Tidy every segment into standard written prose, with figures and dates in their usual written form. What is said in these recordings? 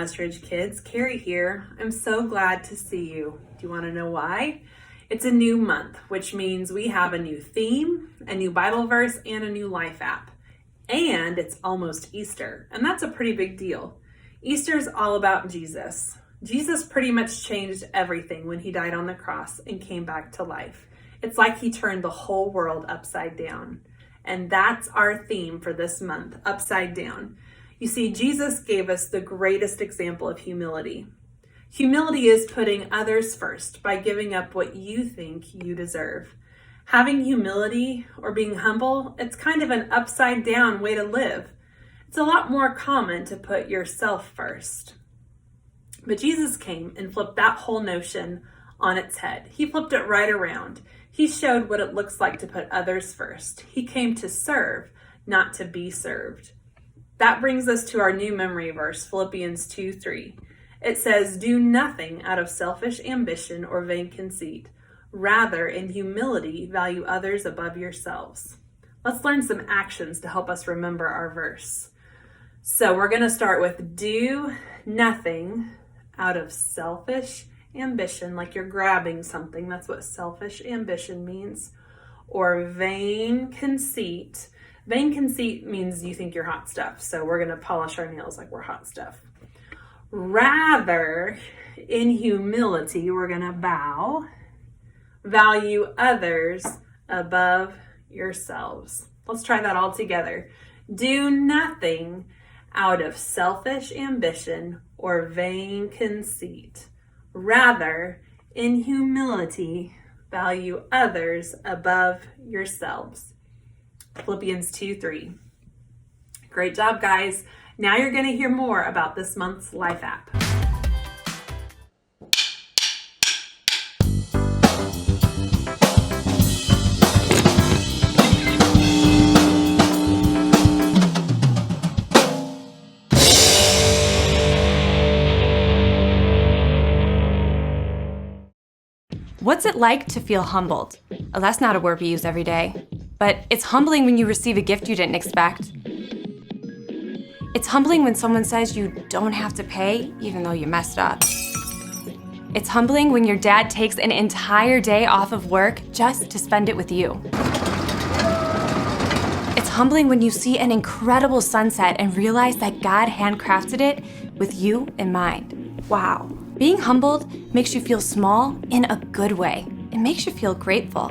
Westridge kids. Carrie here. I'm so glad to see you. Do you want to know why? It's a new month, which means we have a new theme, a new Bible verse, and a new life app. And it's almost Easter, and that's a pretty big deal. Easter is all about Jesus. Jesus pretty much changed everything when he died on the cross and came back to life. It's like he turned the whole world upside down. And that's our theme for this month, upside down. You see, Jesus gave us the greatest example of humility. Humility is putting others first by giving up what you think you deserve. Having humility or being humble, it's kind of an upside down way to live. It's a lot more common to put yourself first. But Jesus came and flipped that whole notion on its head. He flipped it right around. He showed what it looks like to put others first. He came to serve, not to be served. That brings us to our new memory verse, Philippians 2:3. It says, "Do nothing out of selfish ambition or vain conceit. Rather, in humility, value others above yourselves." Let's learn some actions to help us remember our verse. So we're going to start with do nothing out of selfish ambition, like you're grabbing something. That's what selfish ambition means. Or vain conceit. Vain conceit means you think you're hot stuff. So we're going to polish our nails like we're hot stuff. Rather, in humility, we're going to value others above yourselves. Let's try that all together. Do nothing out of selfish ambition or vain conceit. Rather, in humility, value others above yourselves. Philippians 2:3. Great job, guys. Now you're going to hear more about this month's life app. What's it like to feel humbled? Oh, that's not a word we use every day, but it's humbling when you receive a gift you didn't expect. It's humbling when someone says you don't have to pay even though you messed up. It's humbling when your dad takes an entire day off of work just to spend it with you. It's humbling when you see an incredible sunset and realize that God handcrafted it with you in mind. Wow. Being humbled makes you feel small in a good way. It makes you feel grateful.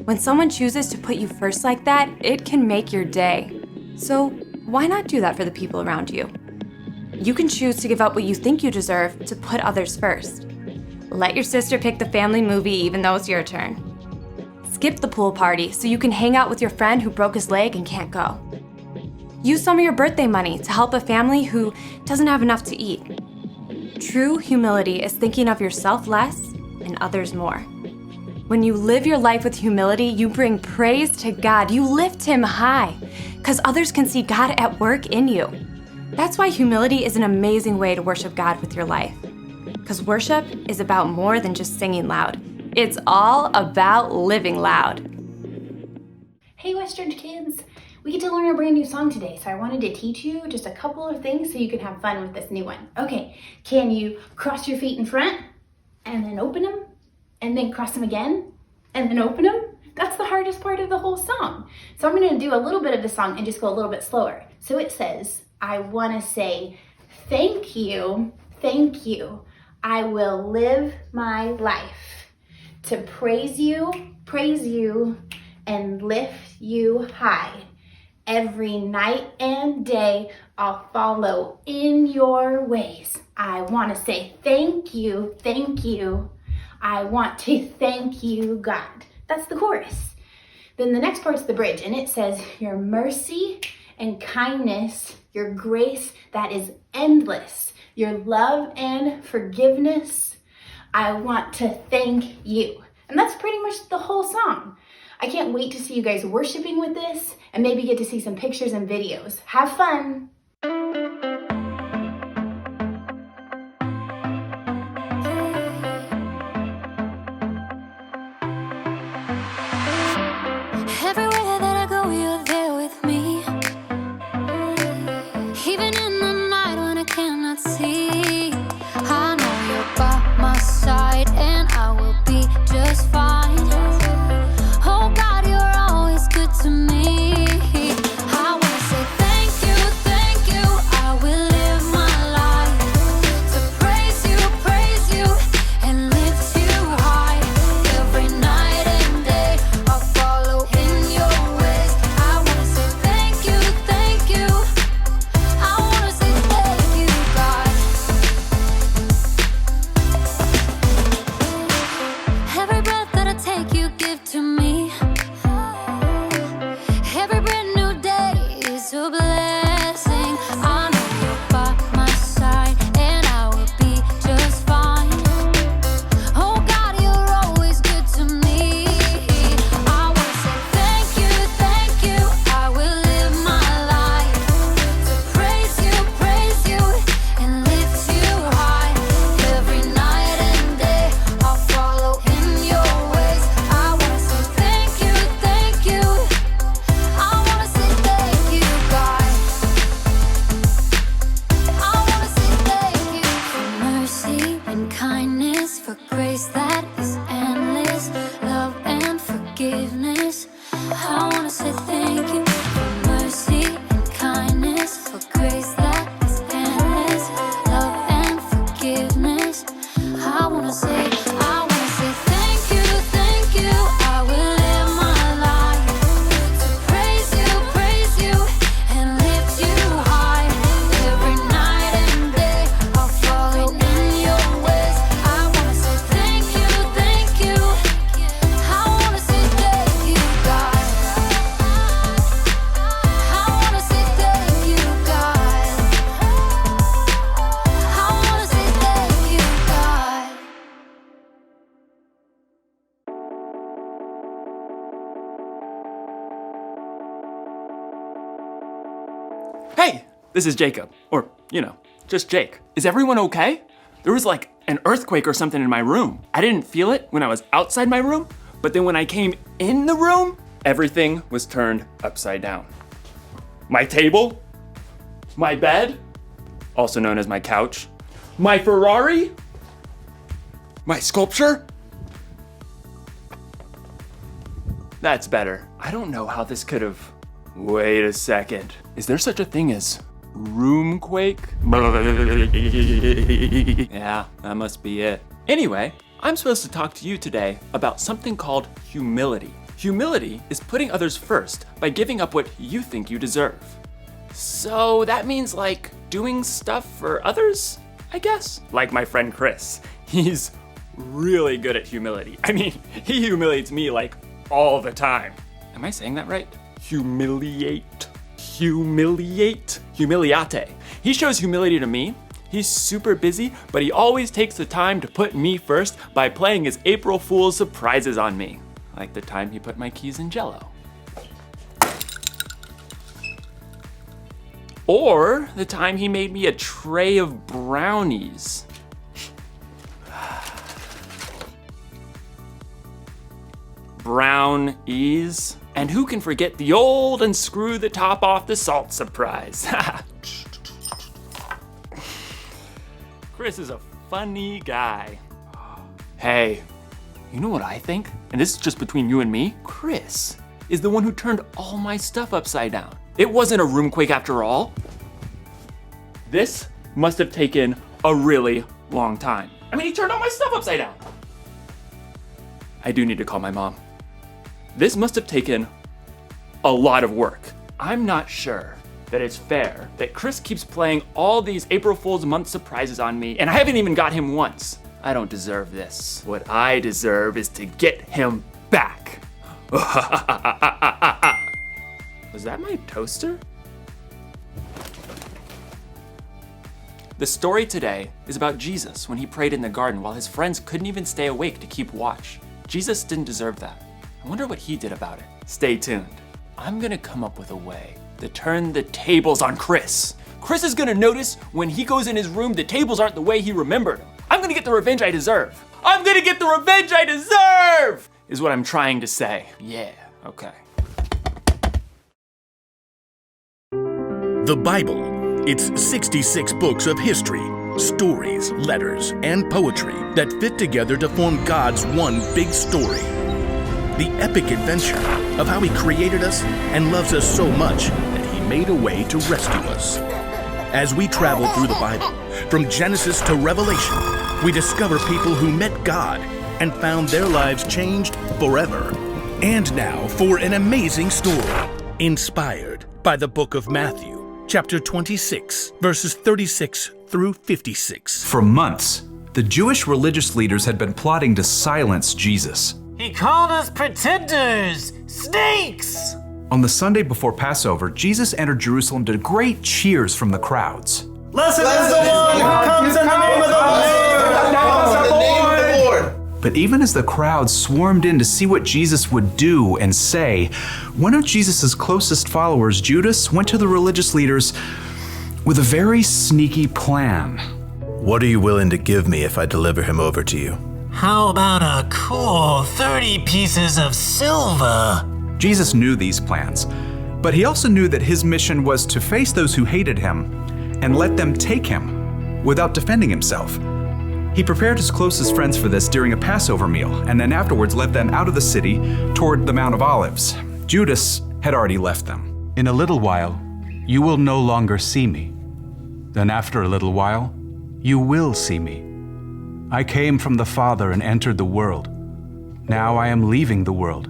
When someone chooses to put you first like that, it can make your day. So why not do that for the people around you? You can choose to give up what you think you deserve to put others first. Let your sister pick the family movie even though it's your turn. Skip the pool party so you can hang out with your friend who broke his leg and can't go. Use some of your birthday money to help a family who doesn't have enough to eat. True humility is thinking of yourself less and others more. When you live your life with humility, you bring praise to God. You lift Him high because others can see God at work in you. That's why humility is an amazing way to worship God with your life. Because worship is about more than just singing loud. It's all about living loud. Hey Westridge kids! We get to learn a brand new song today, so I wanted to teach you just a couple of things so you can have fun with this new one. Okay, can you cross your feet in front and then open them and then cross them again and then open them? That's the hardest part of the whole song. So I'm going to do a little bit of the song and just go a little bit slower. So it says, I want to say, thank you, I will live my life to praise you, and lift you high. Every night and day, I'll follow in your ways. I want to say thank you. I want to thank you, God. That's the chorus. Then the next part's the bridge, and it says, your mercy and kindness, your grace that is endless, your love and forgiveness, I want to thank you. And that's pretty much the whole song. I can't wait to see you guys worshiping with this and maybe get to see some pictures and videos. Have fun! Everywhere that I go, you're there with me. Even in the night when I cannot see. forgiveness. I wanna say thank you for mercy and kindness, for grace that is endless, love and forgiveness. I wanna say thank you, thank you. I will live my life to praise you, and lift you high. Every night and day, I'll follow in your ways. I wanna say thank you, thank you. I wanna say thank you, God. I wanna say thank you, God. I wanna say thank you, God. Hey, this is Jacob. Or, just Jake. Is everyone okay? There was like an earthquake or something in my room. I didn't feel it when I was outside my room, but then when I came in the room, everything was turned upside down. My table, my bed, also known as my couch, my Ferrari, my sculpture. That's better. I don't know how this could have. Wait a second. Is there such a thing as roomquake? Yeah, that must be it. Anyway, I'm supposed to talk to you today about something called humility. Humility is putting others first by giving up what you think you deserve. So that means like doing stuff for others, I guess? Like my friend Chris. He's really good at humility. I mean, he humiliates me like all the time. Am I saying that right? Humiliate. Humiliate. He shows humility to me. He's super busy, but he always takes the time to put me first by playing his April Fool's surprises on me. Like the time he put my keys in Jell-O. Or the time he made me a tray of brownies. Brownies. And who can forget the old unscrew the top off the salt surprise? Chris is a funny guy. Hey, you know what I think? And this is just between you and me. Chris is the one who turned all my stuff upside down. It wasn't a roomquake after all. This must have taken a really long time. I mean, he turned all my stuff upside down. I do need to call my mom. This must have taken a lot of work. I'm not sure that it's fair that Chris keeps playing all these April Fool's month surprises on me, and I haven't even got him once. I don't deserve this. What I deserve is to get him back. Was that my toaster? The story today is about Jesus when he prayed in the garden while his friends couldn't even stay awake to keep watch. Jesus didn't deserve that. I wonder what he did about it. Stay tuned. I'm gonna come up with a way to turn the tables on Chris. Chris is gonna notice when he goes in his room the tables aren't the way he remembered them. I'm gonna get the revenge I deserve. I'm gonna get the revenge I deserve! Is what I'm trying to say. Yeah, okay. The Bible. It's 66 books of history, stories, letters, and poetry that fit together to form God's one big story. The epic adventure of how he created us and loves us so much that he made a way to rescue us. As we travel through the Bible, from Genesis to Revelation, we discover people who met God and found their lives changed forever. And now for an amazing story, inspired by the book of Matthew, chapter 26, verses 36 through 56. For months, the Jewish religious leaders had been plotting to silence Jesus. He called us pretenders, snakes! On the Sunday before Passover, Jesus entered Jerusalem to great cheers from the crowds. Blessed is the one who comes in the name of the Lord! But even as the crowd swarmed in to see what Jesus would do and say, one of Jesus' closest followers, Judas, went to the religious leaders with a very sneaky plan. What are you willing to give me if I deliver him over to you? How about a cool 30 pieces of silver? Jesus knew these plans, but he also knew that his mission was to face those who hated him and let them take him without defending himself. He prepared his closest friends for this during a Passover meal, and then afterwards led them out of the city toward the Mount of Olives. Judas had already left them. "In a little while, you will no longer see me. Then after a little while, you will see me. I came from the Father and entered the world. Now I am leaving the world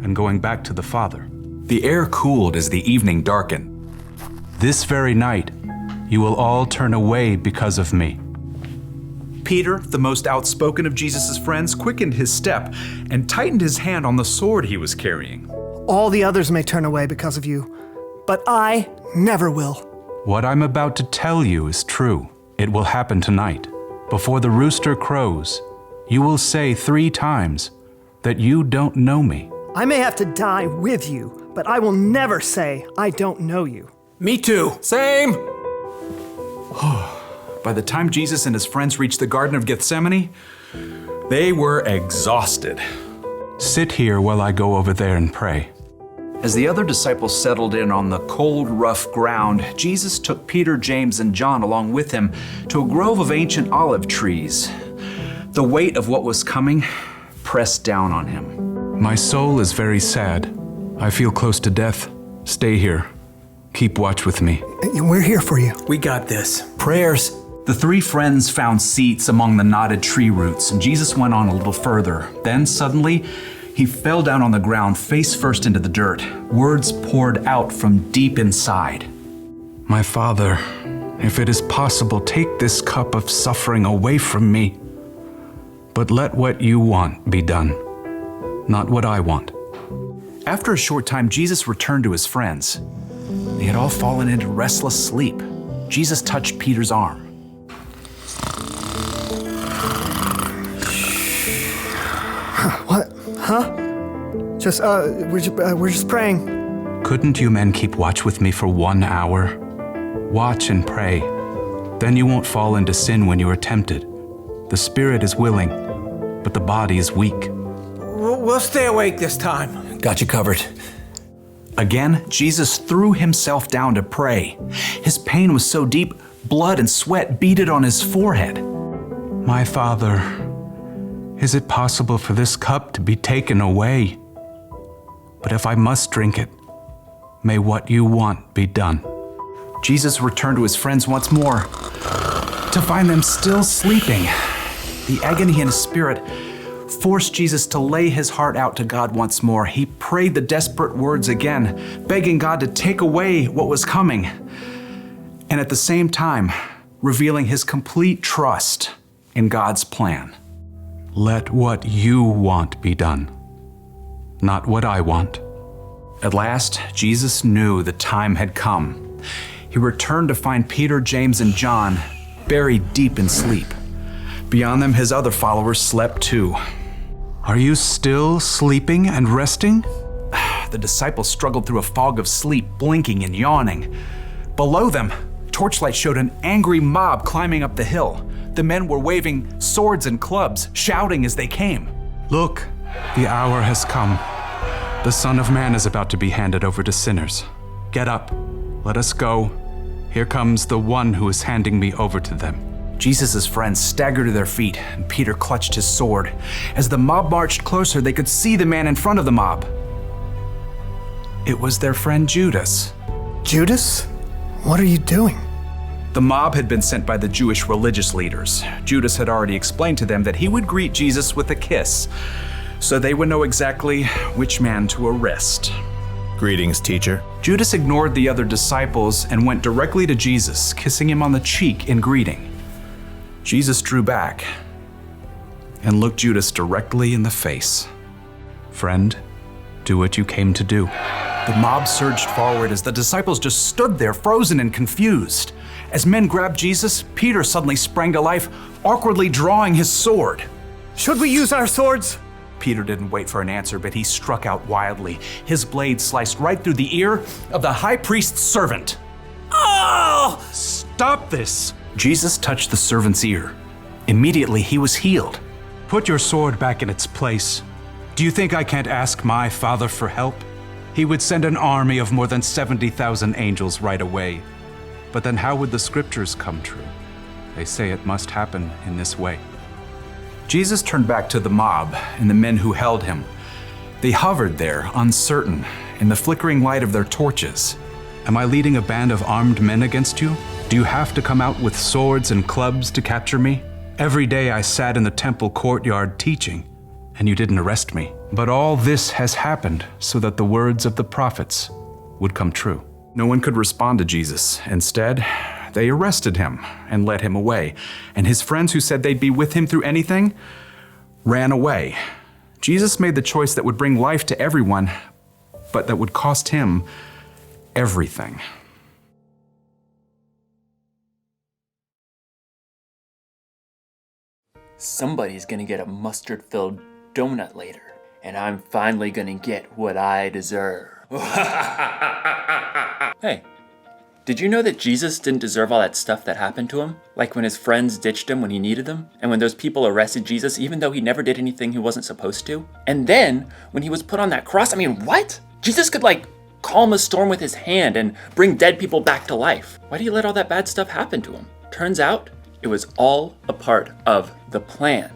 and going back to the Father." The air cooled as the evening darkened. "This very night, you will all turn away because of me." Peter, the most outspoken of Jesus' friends, quickened his step and tightened his hand on the sword he was carrying. "All the others may turn away because of you, but I never will." "What I'm about to tell you is true. It will happen tonight. Before the rooster crows, you will say 3 times that you don't know me." I may have to die with you, but I will never say I don't know you. Me too. Same. By the time Jesus and his friends reached the Garden of Gethsemane, they were exhausted. "Sit here while I go over there and pray." As the other disciples settled in on the cold, rough ground, Jesus took Peter, James, and John along with him to a grove of ancient olive trees. The weight of what was coming pressed down on him. "My soul is very sad. I feel close to death. Stay here. Keep watch with me." We're here for you. We got this. Prayers. The 3 friends found seats among the knotted tree roots, and Jesus went on a little further. Then suddenly, he fell down on the ground, face first into the dirt. Words poured out from deep inside. "My Father, if it is possible, take this cup of suffering away from me. But let what you want be done, not what I want." After a short time, Jesus returned to his friends. They had all fallen into restless sleep. Jesus touched Peter's arm. What? Huh? We're just praying. "Couldn't you men keep watch with me for 1 hour? Watch and pray. Then you won't fall into sin when you are tempted. The spirit is willing, but the body is weak." We'll stay awake this time. Got you covered. Again, Jesus threw himself down to pray. His pain was so deep, blood and sweat beaded on his forehead. "My Father, is it possible for this cup to be taken away? But if I must drink it, may what you want be done." Jesus returned to his friends once more, to find them still sleeping. The agony in his spirit forced Jesus to lay his heart out to God once more. He prayed the desperate words again, begging God to take away what was coming, and at the same time, revealing his complete trust in God's plan. "Let what you want be done, not what I want." At last, Jesus knew the time had come. He returned to find Peter, James, and John buried deep in sleep. Beyond them, his other followers slept too. "Are you still sleeping and resting?" The disciples struggled through a fog of sleep, blinking and yawning. Below them, torchlight showed an angry mob climbing up the hill. The men were waving swords and clubs, shouting as they came. "Look, the hour has come. The Son of Man is about to be handed over to sinners. Get up, let us go. Here comes the one who is handing me over to them." Jesus' friends staggered to their feet, and Peter clutched his sword. As the mob marched closer, they could see the man in front of the mob. It was their friend Judas. Judas? What are you doing? The mob had been sent by the Jewish religious leaders. Judas had already explained to them that he would greet Jesus with a kiss, so they would know exactly which man to arrest. Greetings, teacher. Judas ignored the other disciples and went directly to Jesus, kissing him on the cheek in greeting. Jesus drew back and looked Judas directly in the face. "Friend, do what you came to do." The mob surged forward as the disciples just stood there, frozen and confused. As men grabbed Jesus, Peter suddenly sprang to life, awkwardly drawing his sword. Should we use our swords? Peter didn't wait for an answer, but he struck out wildly. His blade sliced right through the ear of the high priest's servant. "Oh! Stop this!" Jesus touched the servant's ear. Immediately, he was healed. "Put your sword back in its place. Do you think I can't ask my Father for help? He would send an army of more than 70,000 angels right away. But then how would the scriptures come true? They say it must happen in this way." Jesus turned back to the mob and the men who held him. They hovered there, uncertain, in the flickering light of their torches. Am I leading a band of armed men against you? Do you have to come out with swords and clubs to capture me? Every day I sat in the temple courtyard teaching, and you didn't arrest me. But all this has happened so that the words of the prophets would come true. No one could respond to Jesus. Instead, they arrested him and led him away. And his friends who said they'd be with him through anything ran away. Jesus made the choice that would bring life to everyone, but that would cost him everything. Somebody's gonna get a mustard-filled donut later, and I'm finally gonna get what I deserve. Hey, did you know that Jesus didn't deserve all that stuff that happened to him? Like when his friends ditched him when he needed them, and when those people arrested Jesus even though he never did anything he wasn't supposed to? And then, when he was put on that cross, what? Jesus could calm a storm with his hand and bring dead people back to life. Why do you let all that bad stuff happen to him? Turns out, it was all a part of the plan.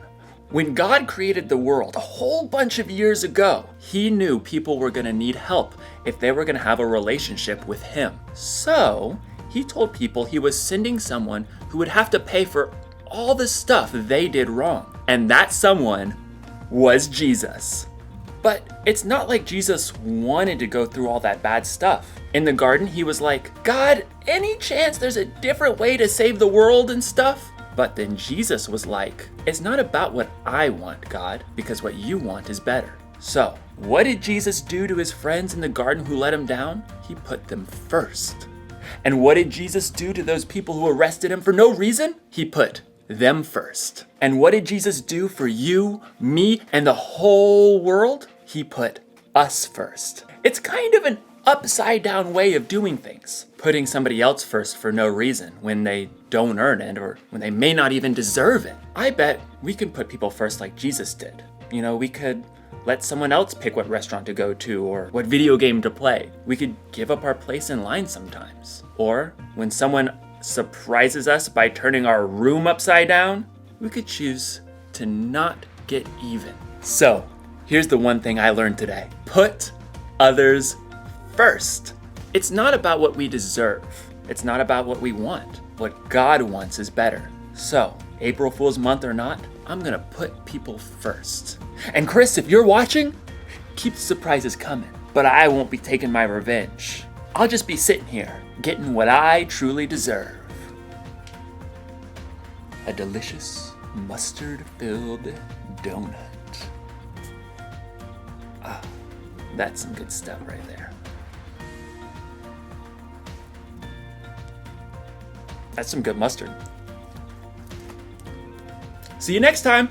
When God created the world a whole bunch of years ago, he knew people were gonna need help if they were gonna have a relationship with him. So, he told people he was sending someone who would have to pay for all the stuff they did wrong. And that someone was Jesus. But it's not like Jesus wanted to go through all that bad stuff. In the garden, he was like, God, any chance there's a different way to save the world and stuff? But then Jesus was like, it's not about what I want, God, because what you want is better. So, what did Jesus do to his friends in the garden who let him down? He put them first. And what did Jesus do to those people who arrested him for no reason? He put them first. And what did Jesus do for you, me, and the whole world? He put us first. It's kind of an upside down way of doing things. Putting somebody else first for no reason when they don't earn it or when they may not even deserve it. I bet we can put people first like Jesus did. We could let someone else pick what restaurant to go to or what video game to play. We could give up our place in line sometimes. Or when someone surprises us by turning our room upside down, we could choose to not get even. So, here's the one thing I learned today. Put others first. It's not about what we deserve. It's not about what we want. What God wants is better. So, April Fool's month or not, I'm gonna put people first. And Chris, if you're watching, keep the surprises coming. But I won't be taking my revenge. I'll just be sitting here, getting what I truly deserve. A delicious mustard-filled donut. Ah, that's some good stuff right there. That's some good mustard. See you next time.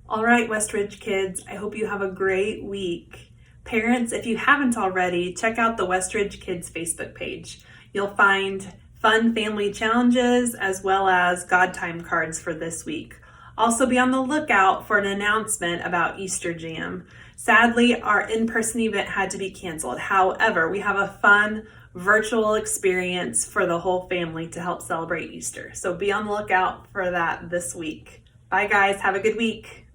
All right, Westridge kids, I hope you have a great week. Parents, if you haven't already, check out the Westridge Kids Facebook page. You'll find fun family challenges as well as God time cards for this week. Also be on the lookout for an announcement about Easter Jam. Sadly, our in-person event had to be canceled. However, we have a fun virtual experience for the whole family to help celebrate Easter. So be on the lookout for that this week. Bye guys, have a good week.